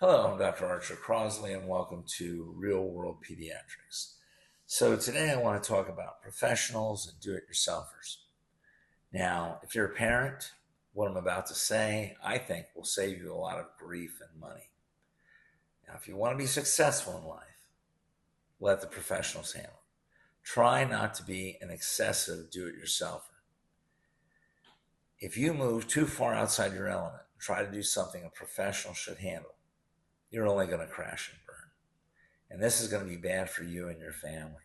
Hello, I'm Dr. Archer Crosley, and welcome to Real World Pediatrics. So, today I want to talk about professionals and do it yourselfers. Now, if you're a parent, what I'm about to say, I think, will save you a lot of grief and money. Now, if you want to be successful in life, let the professionals handle it. Try not to be an excessive do it yourselfer. If you move too far outside your element, try to do something a professional should handle, you're only going to crash and burn. And this is going to be bad for you and your family.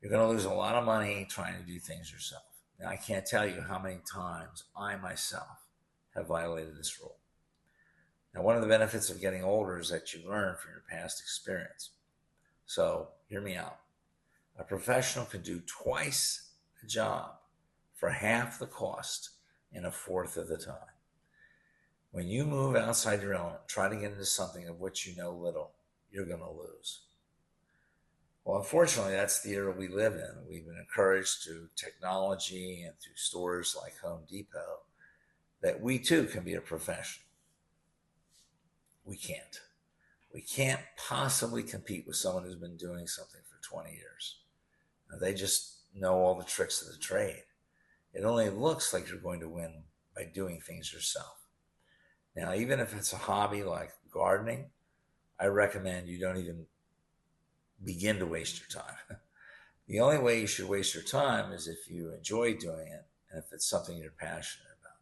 You're going to lose a lot of money trying to do things yourself. Now, I can't tell you how many times I myself have violated this rule. Now, one of the benefits of getting older is that you learn from your past experience. So, hear me out. A professional can do twice the job for half the cost in a fourth of the time. When you move outside your element, try to get into something of which you know little, you're going to lose. Well, unfortunately, that's the era we live in. We've been encouraged through technology and through stores like Home Depot that we too can be a professional. We can't. We can't possibly compete with someone who's been doing something for 20 years. Now, they just know all the tricks of the trade. It only looks like you're going to win by doing things yourself. Now, even if it's a hobby like gardening, I recommend you don't even begin to waste your time. The only way you should waste your time is if you enjoy doing it and if it's something you're passionate about.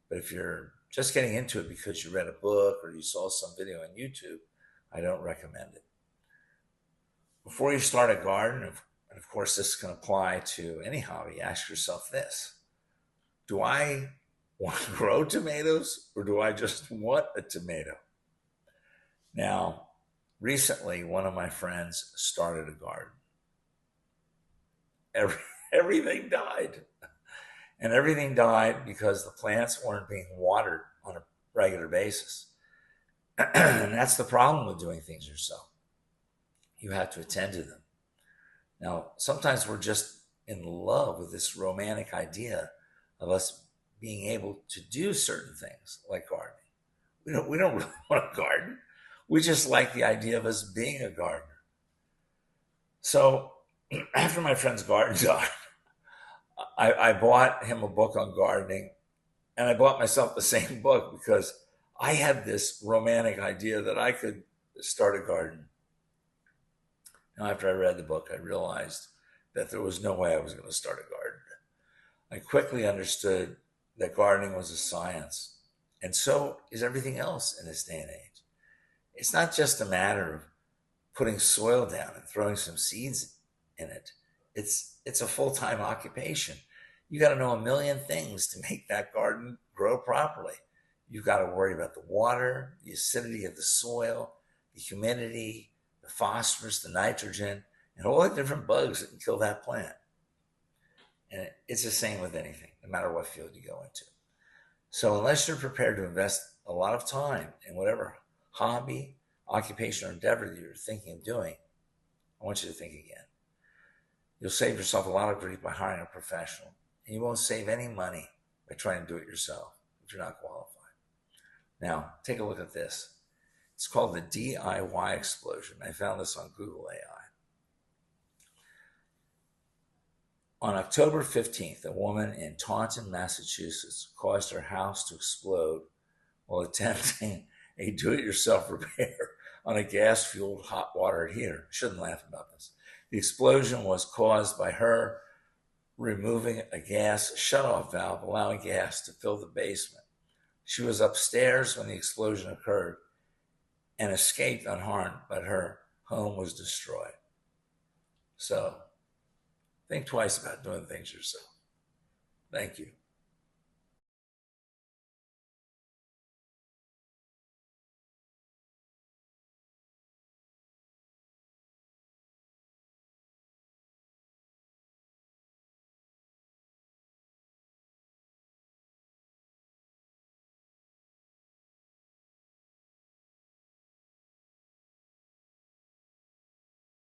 But if you're just getting into it because you read a book or you saw some video on YouTube, I don't recommend it. Before you start a garden, and of course this can apply to any hobby, ask yourself this: do I want to grow tomatoes, or do I just want a tomato? Now, recently, one of my friends started a garden. Everything died. And everything died because the plants weren't being watered on a regular basis. And that's the problem with doing things yourself. You have to attend to them. Now, sometimes we're just in love with this romantic idea of us being able to do certain things like gardening. We don't really want to garden. We just like the idea of us being a gardener. So after my friend's garden died, I bought him a book on gardening, and I bought myself the same book because I had this romantic idea that I could start a garden. Now, after I read the book, I realized that there was no way I was going to start a garden. I quickly understood that gardening was a science, and so is everything else in this day and age. It's not just a matter of putting soil down and throwing some seeds in it. It's a full-time occupation. You got to know a million things to make that garden grow properly. You've got to worry about the water, the acidity of the soil, the humidity, the phosphorus, the nitrogen, and all the different bugs that can kill that plant. And it's the same with anything, no matter what field you go into. So unless you're prepared to invest a lot of time in whatever hobby, occupation, or endeavor that you're thinking of doing, I want you to think again. You'll save yourself a lot of grief by hiring a professional, and you won't save any money by trying to do it yourself if you're not qualified. Now, take a look at this. It's called the DIY explosion. I found this on Google AI. On October 15th, a woman in Taunton, Massachusetts, caused her house to explode while attempting a do-it-yourself repair on a gas-fueled hot water heater. Shouldn't laugh about this. The explosion was caused by her removing a gas shutoff valve, allowing gas to fill the basement. She was upstairs when the explosion occurred and escaped unharmed, but her home was destroyed. So, think twice about doing things yourself. Thank you.